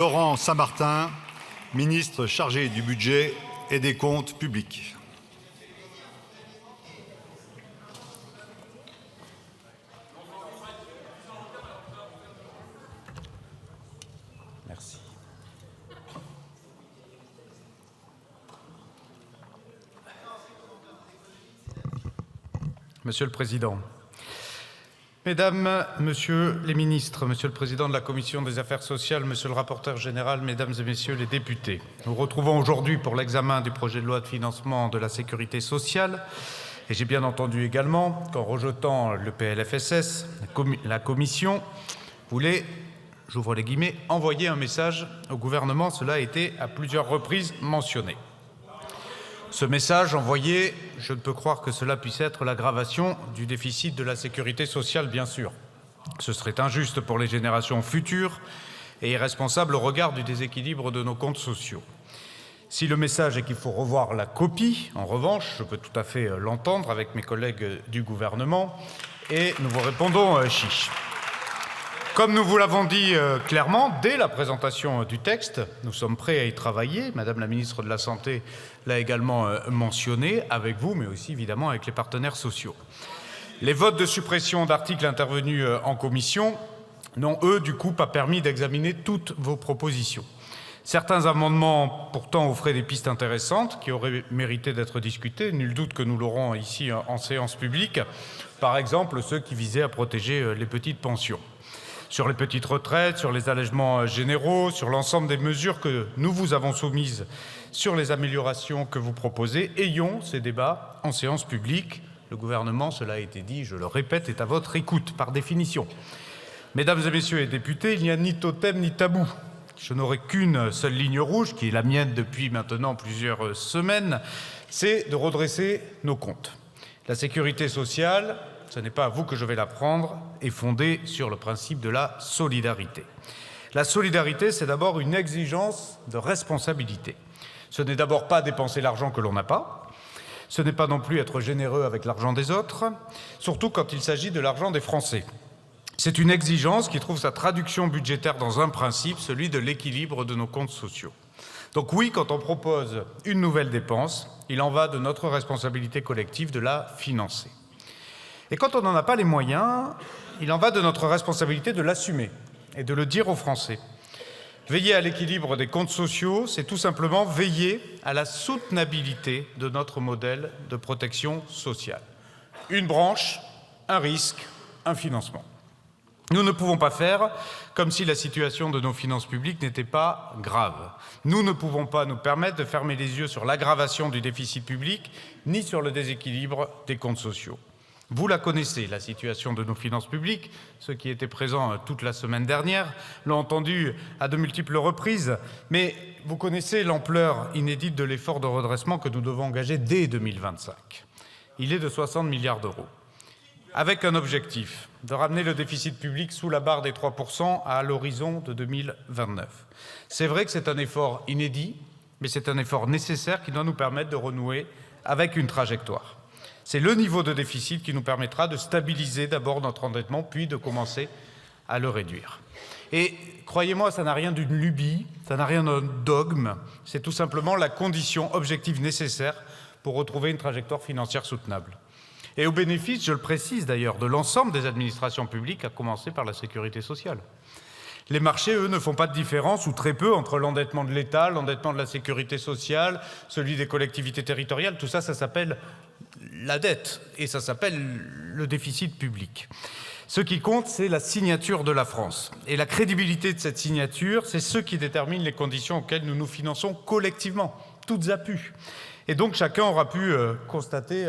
Laurent Saint-Martin, ministre chargé du Budget et des Comptes publics. Merci. Monsieur le Président, Mesdames, Messieurs les ministres, Monsieur le Président de la Commission des Affaires sociales, Monsieur le rapporteur général, Mesdames et Messieurs les députés, nous retrouvons aujourd'hui pour l'examen du projet de loi de financement de la sécurité sociale. Et j'ai bien entendu également qu'en rejetant le PLFSS, la Commission voulait, j'ouvre les guillemets, envoyer un message au gouvernement. Cela a été à plusieurs reprises mentionné. Ce message envoyé, je ne peux croire que cela puisse être l'aggravation du déficit de la sécurité sociale, bien sûr. Ce serait injuste pour les générations futures et irresponsable au regard du déséquilibre de nos comptes sociaux. Si le message est qu'il faut revoir la copie, en revanche, je peux tout à fait l'entendre avec mes collègues du gouvernement et nous vous répondons chiche. Comme nous vous l'avons dit clairement, dès la présentation du texte, nous sommes prêts à y travailler. Madame la ministre de la Santé l'a également mentionné, avec vous, mais aussi évidemment avec les partenaires sociaux. Les votes de suppression d'articles intervenus en commission n'ont, eux, du coup, pas permis d'examiner toutes vos propositions. Certains amendements, pourtant, offraient des pistes intéressantes qui auraient mérité d'être discutées. Nul doute que nous l'aurons ici en séance publique. Par exemple, ceux qui visaient à protéger les petites pensions. Sur les petites retraites, sur les allègements généraux, sur l'ensemble des mesures que nous vous avons soumises, sur les améliorations que vous proposez, ayons ces débats en séance publique. Le gouvernement, cela a été dit, je le répète, est à votre écoute, par définition. Mesdames et Messieurs les députés, il n'y a ni totem ni tabou. Je n'aurai qu'une seule ligne rouge, qui est la mienne depuis maintenant plusieurs semaines, c'est de redresser nos comptes. La sécurité sociale, ce n'est pas à vous que je vais l'apprendre, est fondée sur le principe de la solidarité. La solidarité, c'est d'abord une exigence de responsabilité. Ce n'est d'abord pas dépenser l'argent que l'on n'a pas, ce n'est pas non plus être généreux avec l'argent des autres, surtout quand il s'agit de l'argent des Français. C'est une exigence qui trouve sa traduction budgétaire dans un principe, celui de l'équilibre de nos comptes sociaux. Donc oui, quand on propose une nouvelle dépense, il en va de notre responsabilité collective de la financer. Et quand on n'en a pas les moyens, il en va de notre responsabilité de l'assumer et de le dire aux Français. Veiller à l'équilibre des comptes sociaux, c'est tout simplement veiller à la soutenabilité de notre modèle de protection sociale. Une branche, un risque, un financement. Nous ne pouvons pas faire comme si la situation de nos finances publiques n'était pas grave. Nous ne pouvons pas nous permettre de fermer les yeux sur l'aggravation du déficit public, ni sur le déséquilibre des comptes sociaux. Vous la connaissez, la situation de nos finances publiques. Ceux qui étaient présents toute la semaine dernière l'ont entendu à de multiples reprises. Mais vous connaissez l'ampleur inédite de l'effort de redressement que nous devons engager dès 2025. Il est de 60 milliards d'euros. Avec un objectif de ramener le déficit public sous la barre des 3% à l'horizon de 2029. C'est vrai que c'est un effort inédit, mais c'est un effort nécessaire qui doit nous permettre de renouer avec une trajectoire. C'est le niveau de déficit qui nous permettra de stabiliser d'abord notre endettement, puis de commencer à le réduire. Et croyez-moi, ça n'a rien d'une lubie, ça n'a rien d'un dogme, c'est tout simplement la condition objective nécessaire pour retrouver une trajectoire financière soutenable. Et au bénéfice, je le précise d'ailleurs, de l'ensemble des administrations publiques, à commencer par la sécurité sociale. Les marchés, eux, ne font pas de différence, ou très peu, entre l'endettement de l'État, l'endettement de la sécurité sociale, celui des collectivités territoriales. Tout ça, ça s'appelle la dette et ça s'appelle le déficit public. Ce qui compte, c'est la signature de la France. Et la crédibilité de cette signature, c'est ce qui détermine les conditions auxquelles nous nous finançons collectivement, toutes à pu. Et donc, chacun aura pu constater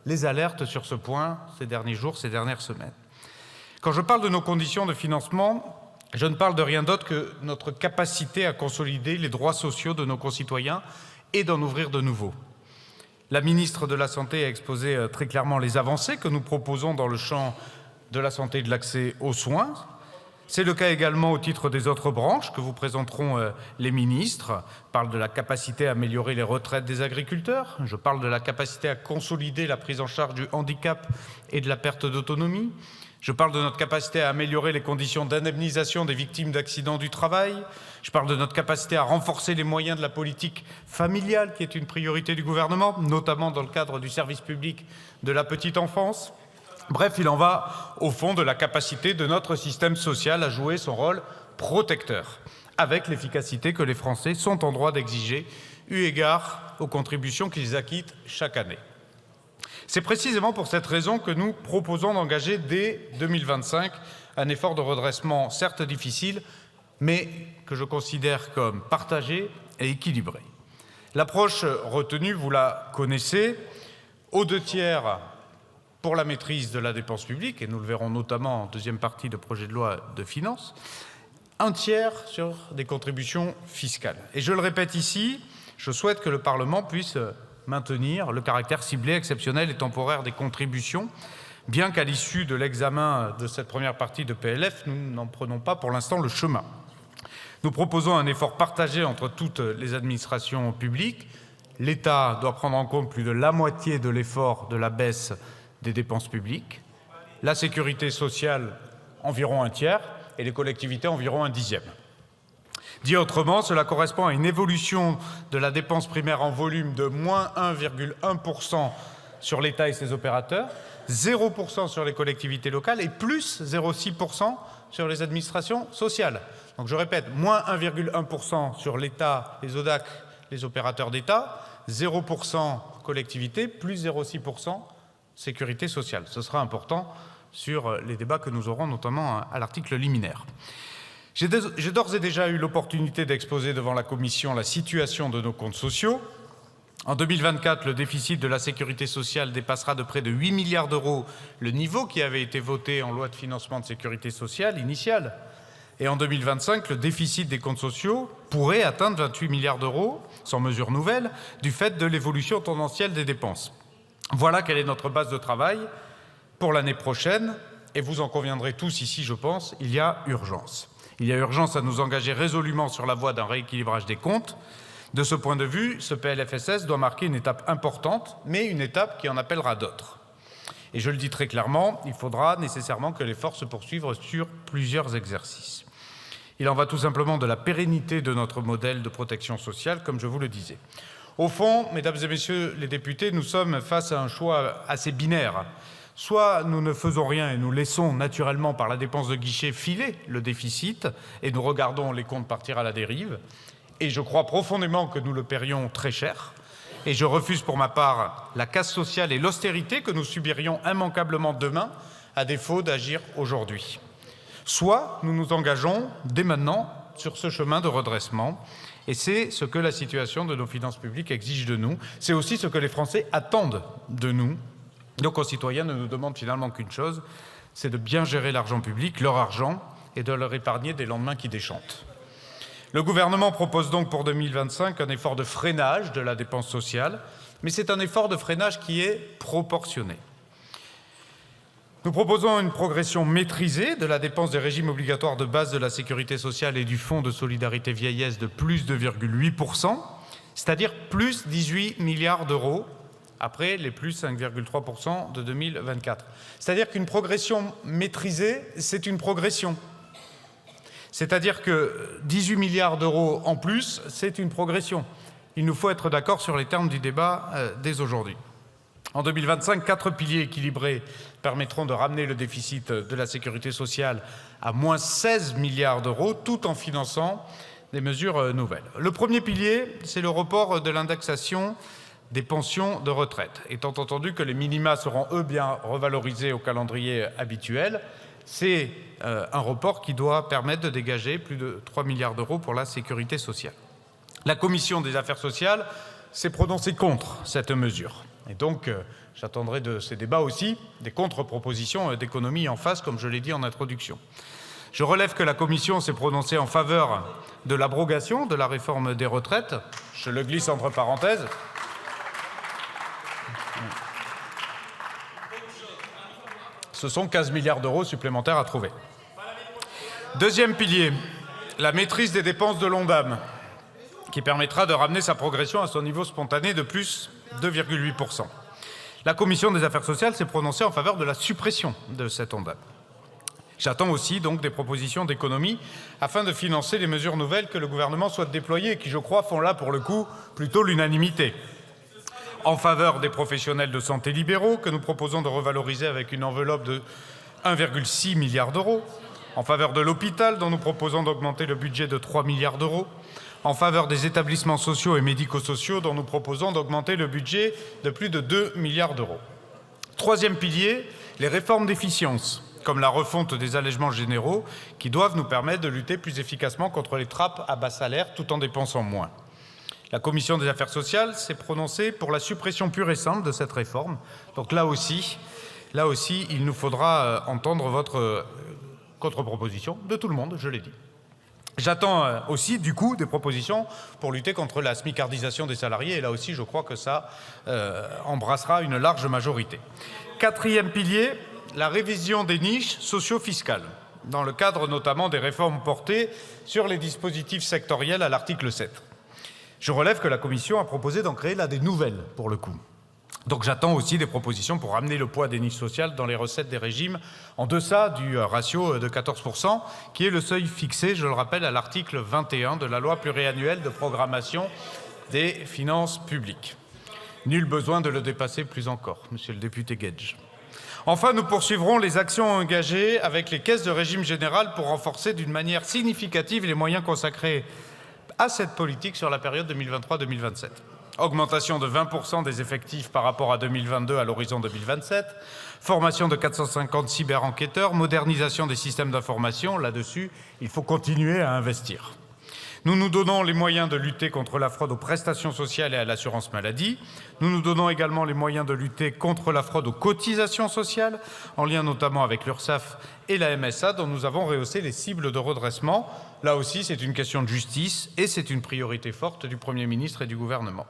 les alertes sur ce point ces derniers jours, ces dernières semaines. Quand je parle de nos conditions de financement, je ne parle de rien d'autre que notre capacité à consolider les droits sociaux de nos concitoyens et d'en ouvrir de nouveaux. La ministre de la Santé a exposé très clairement les avancées que nous proposons dans le champ de la santé et de l'accès aux soins. C'est le cas également au titre des autres branches que vous présenteront les ministres. Je parle de la capacité à améliorer les retraites des agriculteurs. Je parle de la capacité à consolider la prise en charge du handicap et de la perte d'autonomie. Je parle de notre capacité à améliorer les conditions d'indemnisation des victimes d'accidents du travail. Je parle de notre capacité à renforcer les moyens de la politique familiale, qui est une priorité du gouvernement, notamment dans le cadre du service public de la petite enfance. Bref, il en va au fond de la capacité de notre système social à jouer son rôle protecteur, avec l'efficacité que les Français sont en droit d'exiger, eu égard aux contributions qu'ils acquittent chaque année. C'est précisément pour cette raison que nous proposons d'engager dès 2025 un effort de redressement certes difficile, mais que je considère comme partagé et équilibré. L'approche retenue, vous la connaissez, aux 2/3 pour la maîtrise de la dépense publique, et nous le verrons notamment en deuxième partie de projet de loi de finances, 1/3 sur des contributions fiscales. Et je le répète ici, je souhaite que le Parlement puisse maintenir le caractère ciblé, exceptionnel et temporaire des contributions, bien qu'à l'issue de l'examen de cette première partie de PLF, nous n'en prenons pas pour l'instant le chemin. Nous proposons un effort partagé entre toutes les administrations publiques. L'État doit prendre en compte plus de la moitié de l'effort de la baisse des dépenses publiques, la sécurité sociale environ 1/3 et les collectivités environ 1/10. Dit autrement, cela correspond à une évolution de la dépense primaire en volume de moins 1,1% sur l'État et ses opérateurs, 0% sur les collectivités locales et plus 0,6% sur les administrations sociales. Donc je répète, moins 1,1% sur l'État, les ODAC, les opérateurs d'État, 0% collectivités, plus 0,6% sécurité sociale. Ce sera important sur les débats que nous aurons notamment à l'article liminaire. J'ai d'ores et déjà eu l'opportunité d'exposer devant la Commission la situation de nos comptes sociaux. En 2024, le déficit de la sécurité sociale dépassera de près de 8 milliards d'euros le niveau qui avait été voté en loi de financement de sécurité sociale initiale. Et en 2025, le déficit des comptes sociaux pourrait atteindre 28 milliards d'euros, sans mesure nouvelle, du fait de l'évolution tendancielle des dépenses. Voilà quelle est notre base de travail pour l'année prochaine. Et vous en conviendrez tous ici, je pense, il y a urgence. Il y a urgence à nous engager résolument sur la voie d'un rééquilibrage des comptes. De ce point de vue, ce PLFSS doit marquer une étape importante, mais une étape qui en appellera d'autres. Et je le dis très clairement, il faudra nécessairement que l'effort se poursuive sur plusieurs exercices. Il en va tout simplement de la pérennité de notre modèle de protection sociale, comme je vous le disais. Au fond, mesdames et messieurs les députés, nous sommes face à un choix assez binaire. Soit nous ne faisons rien et nous laissons naturellement par la dépense de guichet filer le déficit et nous regardons les comptes partir à la dérive. Et je crois profondément que nous le paierions très cher. Et je refuse pour ma part la casse sociale et l'austérité que nous subirions immanquablement demain à défaut d'agir aujourd'hui. Soit nous nous engageons dès maintenant sur ce chemin de redressement. Et c'est ce que la situation de nos finances publiques exige de nous. C'est aussi ce que les Français attendent de nous. Nos concitoyens ne nous demandent finalement qu'une chose, c'est de bien gérer l'argent public, leur argent, et de leur épargner des lendemains qui déchantent. Le gouvernement propose donc pour 2025 un effort de freinage de la dépense sociale, mais c'est un effort de freinage qui est proportionné. Nous proposons une progression maîtrisée de la dépense des régimes obligatoires de base de la sécurité sociale et du Fonds de solidarité vieillesse de plus 2,8%, c'est-à-dire plus 18 milliards d'euros, après les plus 5,3% de 2024. C'est-à-dire qu'une progression maîtrisée, c'est une progression. C'est-à-dire que 18 milliards d'euros en plus, c'est une progression. Il nous faut être d'accord sur les termes du débat dès aujourd'hui. En 2025, 4 piliers équilibrés permettront de ramener le déficit de la sécurité sociale à moins 16 milliards d'euros, tout en finançant des mesures nouvelles. Le premier pilier, c'est le report de l'indexation des pensions de retraite. Étant entendu que les minima seront, eux, bien revalorisés au calendrier habituel, c'est un report qui doit permettre de dégager plus de 3 milliards d'euros pour la sécurité sociale. La Commission des affaires sociales s'est prononcée contre cette mesure. Et donc, j'attendrai de ces débats aussi des contre-propositions d'économie en face, comme je l'ai dit en introduction. Je relève que la Commission s'est prononcée en faveur de l'abrogation de la réforme des retraites. Je le glisse entre parenthèses. Ce sont 15 milliards d'euros supplémentaires à trouver. Deuxième pilier, la maîtrise des dépenses de l'ONDAM, qui permettra de ramener sa progression à son niveau spontané de plus 2,8%. La Commission des affaires sociales s'est prononcée en faveur de la suppression de cet ONDAM. J'attends aussi donc des propositions d'économie afin de financer les mesures nouvelles que le gouvernement souhaite déployer et qui, je crois, font là, pour le coup, plutôt l'unanimité. En faveur des professionnels de santé libéraux, que nous proposons de revaloriser avec une enveloppe de 1,6 milliard d'euros. En faveur de l'hôpital, dont nous proposons d'augmenter le budget de 3 milliards d'euros. En faveur des établissements sociaux et médico-sociaux, dont nous proposons d'augmenter le budget de plus de 2 milliards d'euros. Troisième pilier, les réformes d'efficience, comme la refonte des allègements généraux, qui doivent nous permettre de lutter plus efficacement contre les trappes à bas salaire tout en dépensant moins. La Commission des affaires sociales s'est prononcée pour la suppression pure et simple de cette réforme. Donc là aussi, il nous faudra entendre votre contre-proposition de tout le monde, je l'ai dit. J'attends aussi, du coup, des propositions pour lutter contre la smicardisation des salariés. Et là aussi, je crois que ça embrassera une large majorité. Quatrième pilier, la révision des niches socio-fiscales, dans le cadre notamment des réformes portées sur les dispositifs sectoriels à l'article 7. Je relève que la Commission a proposé d'en créer là des nouvelles, pour le coup. Donc j'attends aussi des propositions pour ramener le poids des niches sociales dans les recettes des régimes en deçà du ratio de 14%, qui est le seuil fixé, je le rappelle, à l'article 21 de la loi pluriannuelle de programmation des finances publiques. Nul besoin de le dépasser plus encore, monsieur le député Guedj. Enfin, nous poursuivrons les actions engagées avec les caisses de régime général pour renforcer d'une manière significative les moyens consacrés à cette politique sur la période 2023-2027. Augmentation de 20% des effectifs par rapport à 2022 à l'horizon 2027, formation de 450 cyber-enquêteurs, modernisation des systèmes d'information. Là-dessus, il faut continuer à investir. Nous nous donnons les moyens de lutter contre la fraude aux prestations sociales et à l'assurance maladie. Nous nous donnons également les moyens de lutter contre la fraude aux cotisations sociales, en lien notamment avec l'URSSAF et la MSA, dont nous avons rehaussé les cibles de redressement. Là aussi, c'est une question de justice et c'est une priorité forte du Premier ministre et du gouvernement.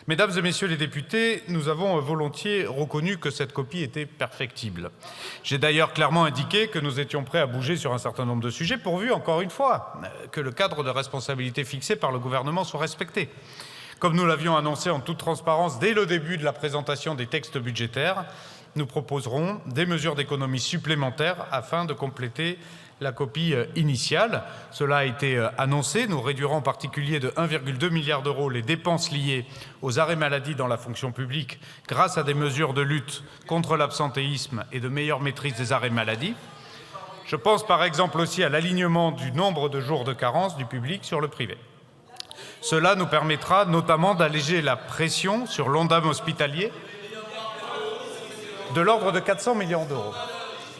Mesdames et messieurs les députés, nous avons volontiers reconnu que cette copie était perfectible. J'ai d'ailleurs clairement indiqué que nous étions prêts à bouger sur un certain nombre de sujets, pourvu, encore une fois, que le cadre de responsabilité fixé par le gouvernement soit respecté. Comme nous l'avions annoncé en toute transparence dès le début de la présentation des textes budgétaires, nous proposerons des mesures d'économie supplémentaires afin de compléter la copie initiale. Cela a été annoncé. Nous réduirons en particulier de 1,2 milliard d'euros les dépenses liées aux arrêts maladie dans la fonction publique grâce à des mesures de lutte contre l'absentéisme et de meilleure maîtrise des arrêts maladie. Je pense par exemple aussi à l'alignement du nombre de jours de carence du public sur le privé. Cela nous permettra notamment d'alléger la pression sur l'Ondam hospitalier de l'ordre de 400 millions d'euros.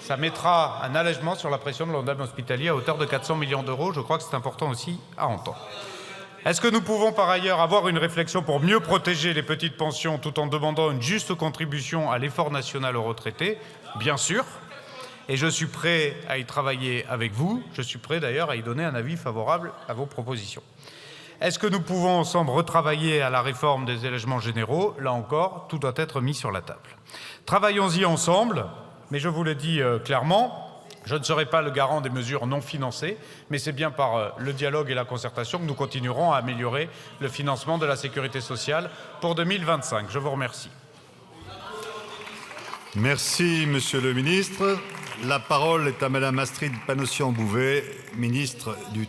Ça mettra un allègement sur la pression de l'Ondam hospitalier à hauteur de 400 millions d'euros. Je crois que c'est important aussi à entendre. Est-ce que nous pouvons par ailleurs avoir une réflexion pour mieux protéger les petites pensions tout en demandant une juste contribution à l'effort national aux retraités? Bien sûr. Et je suis prêt à y travailler avec vous. Je suis prêt d'ailleurs à y donner un avis favorable à vos propositions. Est-ce que nous pouvons ensemble retravailler à la réforme des allègements généraux? Là encore, tout doit être mis sur la table. Travaillons-y ensemble. Mais je vous le dis clairement, je ne serai pas le garant des mesures non financées, mais c'est bien par le dialogue et la concertation que nous continuerons à améliorer le financement de la sécurité sociale pour 2025. Je vous remercie. Merci, Monsieur le Ministre. La parole est à Madame Astrid Panosyan-Bouvet, ministre du